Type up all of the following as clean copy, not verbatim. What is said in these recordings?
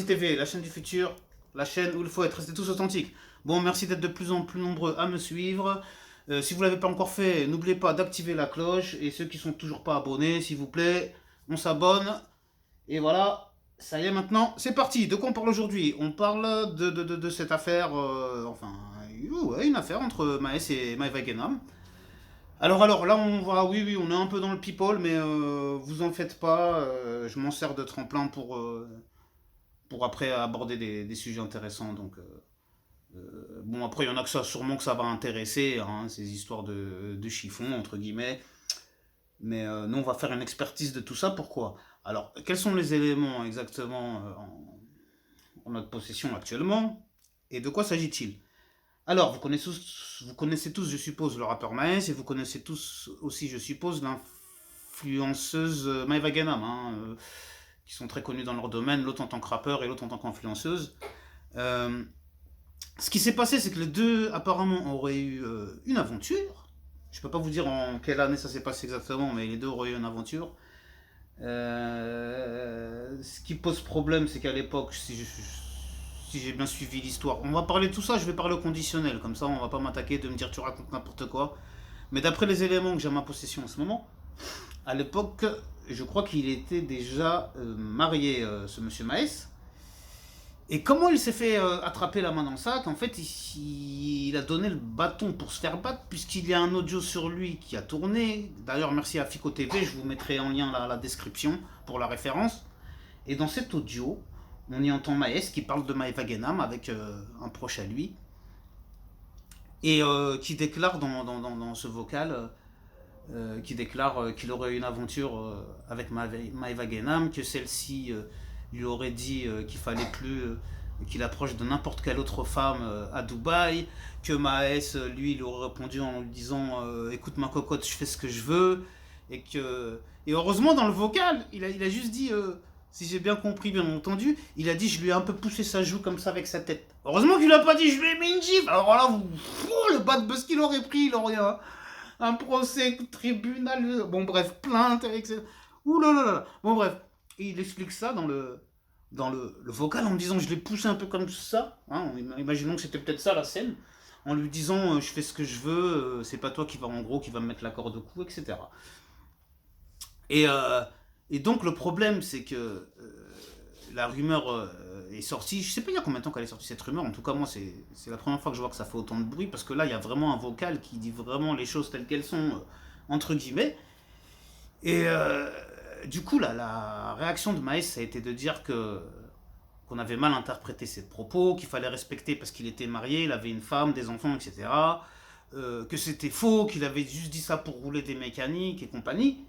TV, la chaîne du futur, la chaîne où il faut être, restez tous authentiques. Bon, merci d'être de plus en plus nombreux à me suivre. Si vous ne l'avez pas encore fait, n'oubliez pas d'activer la cloche. Et ceux qui sont toujours pas abonnés, s'il vous plaît, on s'abonne. Et voilà, ça y est maintenant, c'est parti. De quoi on parle aujourd'hui? On parle de cette affaire, ouais, une affaire entre Maes et Maëva Guénam. Alors, là, on va, oui, on est un peu dans le people, mais vous en faites pas. Je m'en sers de tremplin pour après aborder des sujets intéressants. Donc, bon, après, il y en a que ça, sûrement que ça va intéresser, hein, ces histoires de chiffon, entre guillemets. Mais nous, on va faire une expertise de tout ça. Pourquoi? Alors, quels sont les éléments exactement en notre possession actuellement? Et de quoi s'agit-il? Alors, vous connaissez tous, je suppose, le rappeur Maes, et vous connaissez tous aussi, je suppose, l'influenceuse Maëva Guénam, hein, qui sont très connus dans leur domaine, l'autre en tant que rappeur et l'autre en tant qu'influenceuse. Euh, Ce qui s'est passé, c'est que les deux, apparemment, auraient eu une aventure. Je peux pas vous dire en quelle année ça s'est passé exactement, mais les deux auraient eu une aventure. Ce qui pose problème, c'est qu'à l'époque, si j'ai bien suivi l'histoire, on va parler de tout ça, je vais parler au conditionnel, comme ça on va pas m'attaquer de me dire tu racontes n'importe quoi. Mais d'après les éléments que j'ai à ma possession en ce moment, à l'époque, je crois qu'il était déjà marié, ce monsieur Maes. Et comment il s'est fait attraper la main dans le sac? En fait, il a donné le bâton pour se faire battre, puisqu'il y a un audio sur lui qui a tourné. D'ailleurs, merci à Fico TV, je vous mettrai en lien la description pour la référence. Et dans cet audio, on y entend Maes qui parle de Maëva Guénam avec un proche à lui, et qui déclare dans ce vocal, qui déclare qu'il aurait eu une aventure avec Maëva Guénam, que celle-ci lui aurait dit qu'il fallait plus qu'il approche de n'importe quelle autre femme à Dubaï, que Maes, lui, il aurait répondu en lui disant écoute ma cocotte, je fais ce que je veux, et heureusement dans le vocal, il a juste dit si j'ai bien compris, bien entendu, il a dit je lui ai un peu poussé sa joue comme ça avec sa tête. Heureusement qu'il a pas dit je lui ai mis une gifle. Alors là, le bad buzz qu'il aurait pris, il aurait un procès, tribunal, bon bref, plainte, etc. Ouh là là là. Bon bref, et il explique ça dans le vocal en me disant je l'ai poussé un peu comme ça, hein, imaginons que c'était peut-être ça la scène, en lui disant je fais ce que je veux, c'est pas toi qui va en gros qui va me mettre la corde au cou, etc. Et, euh, et donc le problème c'est que la rumeur est sortie, je sais pas il y a combien de temps qu'elle est sortie cette rumeur, en tout cas moi c'est la première fois que je vois que ça fait autant de bruit, parce que là il y a vraiment un vocal qui dit vraiment les choses telles qu'elles sont, entre guillemets, et du coup la réaction de Maës ça a été de dire qu'on avait mal interprété ses propos, qu'il fallait respecter parce qu'il était marié, il avait une femme, des enfants, etc. Que c'était faux, qu'il avait juste dit ça pour rouler des mécaniques et compagnie.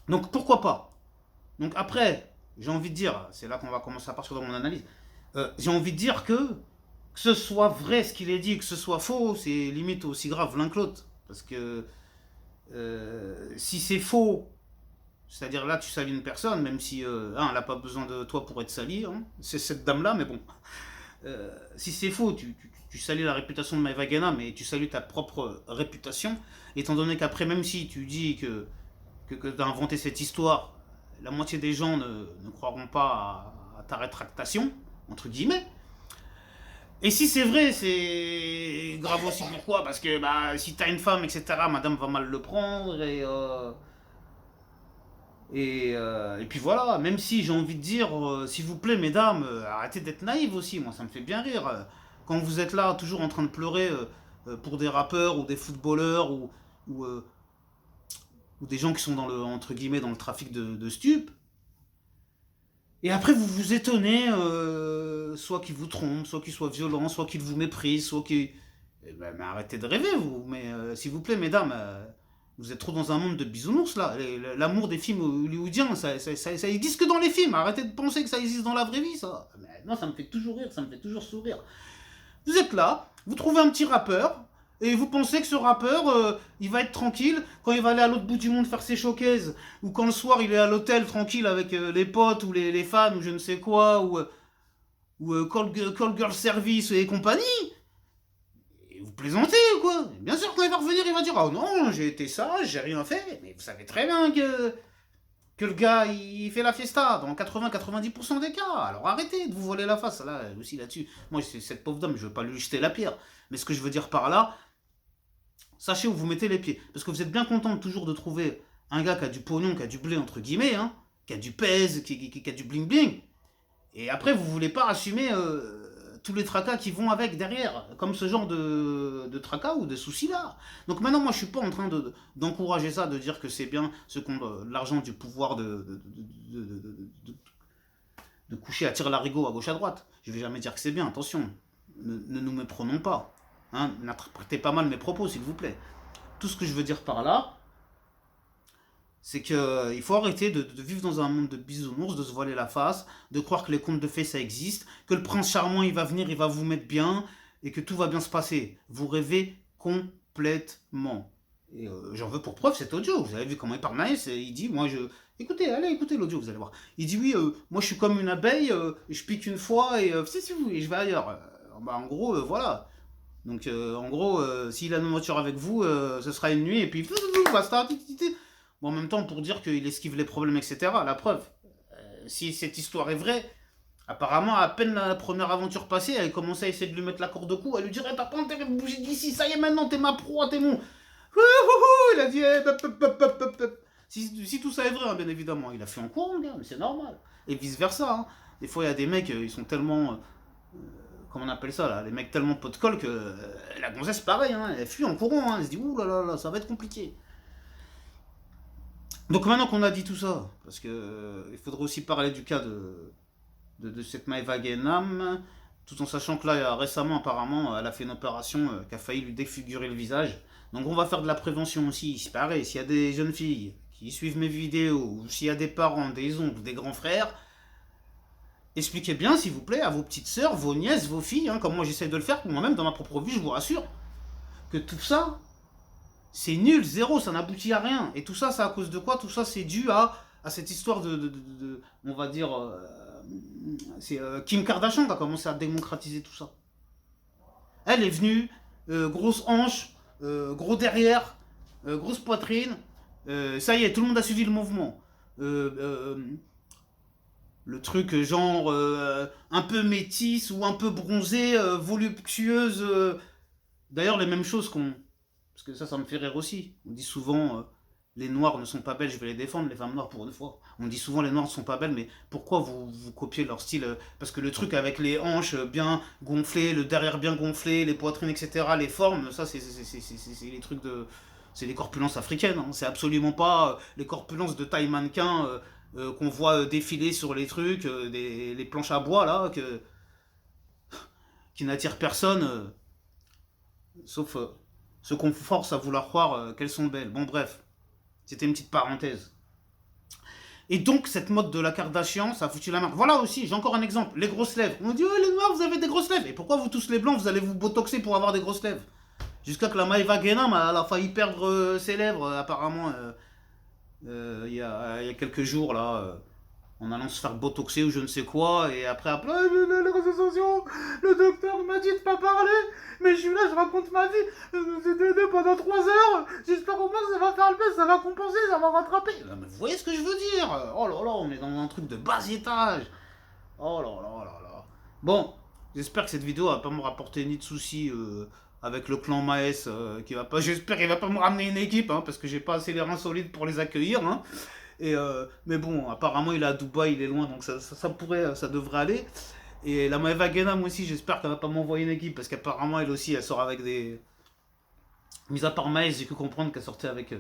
Donc pourquoi pas? Donc après, j'ai envie de dire, c'est là qu'on va commencer à partir de mon analyse, j'ai envie de dire que ce soit vrai ce qu'il est dit, que ce soit faux, c'est limite aussi grave l'un que l'autre. Parce que si c'est faux, c'est-à-dire là tu salis une personne, même si elle n'a pas besoin de toi pour être salie, hein, c'est cette dame-là, mais bon. Si c'est faux, tu salis la réputation de Maëva Guénam, mais tu salues ta propre réputation, étant donné qu'après, même si tu dis que tu as inventé cette histoire, la moitié des gens ne croiront pas à ta rétractation, entre guillemets. Et si c'est vrai, c'est grave aussi. Pourquoi? Parce que bah, si t'as une femme, etc., madame va mal le prendre. Et puis voilà, même si j'ai envie de dire, s'il vous plaît, mesdames, arrêtez d'être naïves aussi, moi ça me fait bien rire. Quand vous êtes là, toujours en train de pleurer pour des rappeurs ou des footballeurs ou, euh, ou des gens qui sont entre guillemets, dans le trafic de stupes, et après vous vous étonnez, soit qu'ils vous trompent, soit qu'ils soient violents, soit qu'ils vous méprisent, soit qu'ils... Eh ben, mais arrêtez de rêver, vous. Mais s'il vous plaît, mesdames, vous êtes trop dans un monde de bisounours, là. L'amour des films hollywoodiens, ça existe que dans les films. Arrêtez de penser que ça existe dans la vraie vie, ça. Mais non, ça me fait toujours rire, ça me fait toujours sourire. Vous êtes là, vous trouvez un petit rappeur, et vous pensez que ce rappeur, il va être tranquille quand il va aller à l'autre bout du monde faire ses showcases, ou quand le soir il est à l'hôtel tranquille avec les potes, ou les fans, ou je ne sais quoi, ou call girl service et compagnie. Et vous plaisantez ou quoi? Bien sûr quand il va revenir, il va dire oh non, j'ai été sage, j'ai rien fait. Mais vous savez très bien que que le gars, il fait la fiesta dans 80-90% des cas. Alors arrêtez de vous voiler la face, là aussi là-dessus. Moi, c'est cette pauvre dame, je veux pas lui jeter la pierre. Mais ce que je veux dire par là, sachez où vous mettez les pieds. Parce que vous êtes bien content toujours de trouver un gars qui a du pognon, qui a du blé, entre guillemets, hein, qui a du pèse, qui a du bling-bling. Et après, vous voulez pas assumer tous les tracas qui vont avec derrière, comme ce genre de tracas ou de soucis-là. Donc maintenant, moi, je suis pas en train d'encourager ça, de dire que c'est bien ceux qui ont l'argent du pouvoir de coucher à tir larigot à gauche à droite. Je vais jamais dire que c'est bien, attention. Ne nous méprenons pas. Hein, n'interprétez pas mal mes propos, s'il vous plaît. Tout ce que je veux dire par là, c'est qu'il faut arrêter de vivre dans un monde de bisounours, de se voiler la face, de croire que les contes de fées ça existe, que le prince charmant il va venir, il va vous mettre bien, et que tout va bien se passer. Vous rêvez complètement. Et j'en veux pour preuve cet audio. Vous avez vu comment il parle Maës, il dit, moi je... Écoutez, allez écoutez l'audio, vous allez voir. Il dit oui, moi je suis comme une abeille, je pique une fois et si vous, et je vais ailleurs. Bah, en gros, voilà. Donc en gros, s'il a une voiture avec vous, ce sera une nuit et puis basta. Bon, en même temps, pour dire qu'il esquive les problèmes, etc. La preuve, si cette histoire est vraie, apparemment, à peine la première aventure passée, elle commençait à essayer de lui mettre la corde au cou. Elle lui dirait, t'as pas intérêt de bouger d'ici, ça y est maintenant, t'es ma proie, t'es mon... Il a dit, si tout ça est vrai, hein, bien évidemment, il a fait en courant, gars, mais c'est normal. Et vice versa. Hein. Des fois, il y a des mecs, ils sont tellement... comment on appelle ça là, les mecs tellement pot de colle que la gonzesse pareil, hein, elle fuit en courant, hein, elle se dit ouh là là là, ça va être compliqué. Donc maintenant qu'on a dit tout ça, parce que il faudrait aussi parler du cas de cette Maëva Guénam, tout en sachant que là récemment apparemment elle a fait une opération qui a failli lui défigurer le visage. Donc on va faire de la prévention aussi, c'est pareil, s'il y a des jeunes filles qui suivent mes vidéos, ou s'il y a des parents, des oncles, des grands frères, expliquez bien, s'il vous plaît, à vos petites sœurs, vos nièces, vos filles, hein, comme moi j'essaie de le faire pour moi-même dans ma propre vie, je vous rassure, que tout ça, c'est nul, zéro, ça n'aboutit à rien. Et tout ça, c'est à cause de quoi? Tout ça, c'est dû à cette histoire on va dire, c'est Kim Kardashian qui a commencé à démocratiser tout ça. Elle est venue, grosse hanche, gros derrière, grosse poitrine, ça y est, tout le monde a suivi le mouvement. Le truc genre un peu métisse ou un peu bronzée, voluptueuse. D'ailleurs, les mêmes choses qu'on... Parce que ça me fait rire aussi. On dit souvent, les noirs ne sont pas belles, je vais les défendre, les femmes noires pour une fois. On dit souvent, les noirs ne sont pas belles, mais pourquoi vous copiez leur style Parce que le truc avec les hanches bien gonflées, le derrière bien gonflé, les poitrines, etc., les formes, ça, c'est les trucs de... C'est les corpulences africaines. Hein. C'est absolument pas les corpulences de taille mannequin qu'on voit défiler sur les trucs, les planches à bois, là, qui n'attirent personne, sauf ceux qu'on force à vouloir croire qu'elles sont belles. Bon, bref, c'était une petite parenthèse. Et donc, cette mode de la Kardashian, ça a foutu la merde. Voilà aussi, j'ai encore un exemple. Les grosses lèvres. On dit, oh, les noirs, vous avez des grosses lèvres. Et pourquoi vous tous les blancs, vous allez vous botoxer pour avoir des grosses lèvres? Jusqu'à que la Maëva Guénam, elle a failli perdre ses lèvres, apparemment, il y a quelques jours, là, en allant se faire botoxer ou je ne sais quoi, et après, les réseaux sociaux, le docteur m'a dit de pas parler, mais je suis là, je raconte ma vie pendant 3 heures, j'espère au moins que ça va faire le best, ça va compenser, ça va rattraper. Mais vous voyez ce que je veux dire? Oh là là, on est dans un truc de bas étage. Oh là là là là. Bon, j'espère que cette vidéo va pas me rapporter ni de soucis avec le clan Maës, qui va pas, j'espère qu'il va pas me ramener une équipe, hein, parce que j'ai pas assez les reins solides pour les accueillir, hein. Et mais bon, apparemment il est à Dubaï, il est loin, donc ça pourrait, ça devrait aller. Et la Maëva Guénam aussi, j'espère qu'elle va pas m'envoyer une équipe, parce qu'apparemment elle aussi, elle sort avec des... Mis à part Maës, j'ai pu comprendre qu'elle sortait avec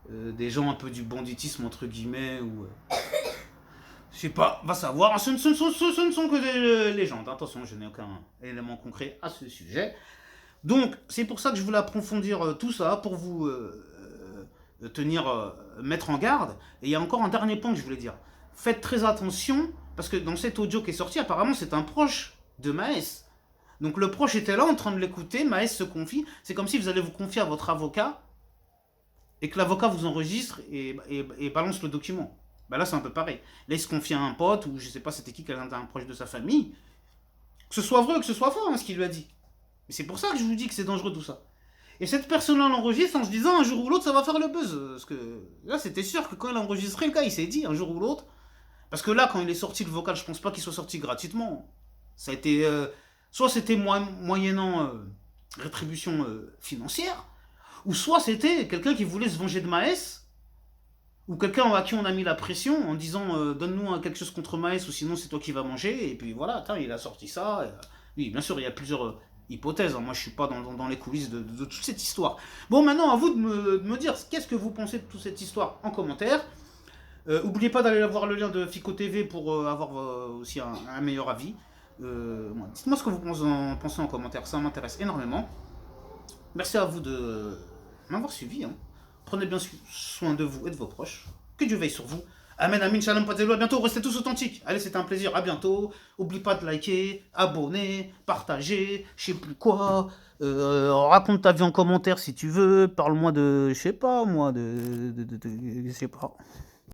des gens un peu du banditisme, entre guillemets, ou... je sais pas, va savoir. Ce ne sont que des légendes, attention, je n'ai aucun élément concret à ce sujet. Donc, c'est pour ça que je voulais approfondir tout ça, pour vous mettre en garde. Et il y a encore un dernier point que je voulais dire. Faites très attention, parce que dans cet audio qui est sorti, apparemment c'est un proche de Maës. Donc le proche était là en train de l'écouter, Maës se confie. C'est comme si vous allez vous confier à votre avocat, et que l'avocat vous enregistre et balance le document. Bah là c'est un peu pareil. Là il se confie à un pote, ou je sais pas c'était qui, un proche de sa famille. Que ce soit vrai ou que ce soit faux, hein, ce qu'il lui a dit. Mais c'est pour ça que je vous dis que c'est dangereux tout ça. Et cette personne-là l'enregistre en se disant un jour ou l'autre ça va faire le buzz. Parce que là c'était sûr que quand il a enregistré, le gars il s'est dit un jour ou l'autre. Parce que là quand il est sorti le vocal, je pense pas qu'il soit sorti gratuitement. Ça a été. Soit c'était moyennant rétribution financière, ou soit c'était quelqu'un qui voulait se venger de Maes, ou quelqu'un à qui on a mis la pression en disant donne-nous quelque chose contre Maes ou sinon c'est toi qui vas manger. Et puis voilà, il a sorti ça. Oui, bien sûr, il y a plusieurs hypothèses. Hein. Moi, je suis pas dans les coulisses de toute cette histoire. Bon, maintenant, à vous de me dire qu'est-ce que vous pensez de toute cette histoire en commentaire. Oubliez pas d'aller voir le lien de Fico TV pour avoir aussi un meilleur avis. Dites-moi ce que vous pensez en commentaire, ça m'intéresse énormément. Merci à vous de m'avoir suivi. Hein. Prenez bien soin de vous et de vos proches. Que Dieu veille sur vous. Amen, amin, shalom, pas à bientôt, restez tous authentiques. Allez, c'était un plaisir, à bientôt. Oublie pas de liker, abonner, partager, je sais plus quoi. Raconte ta vie en commentaire si tu veux. Parle-moi de, je sais pas, moi, je sais pas.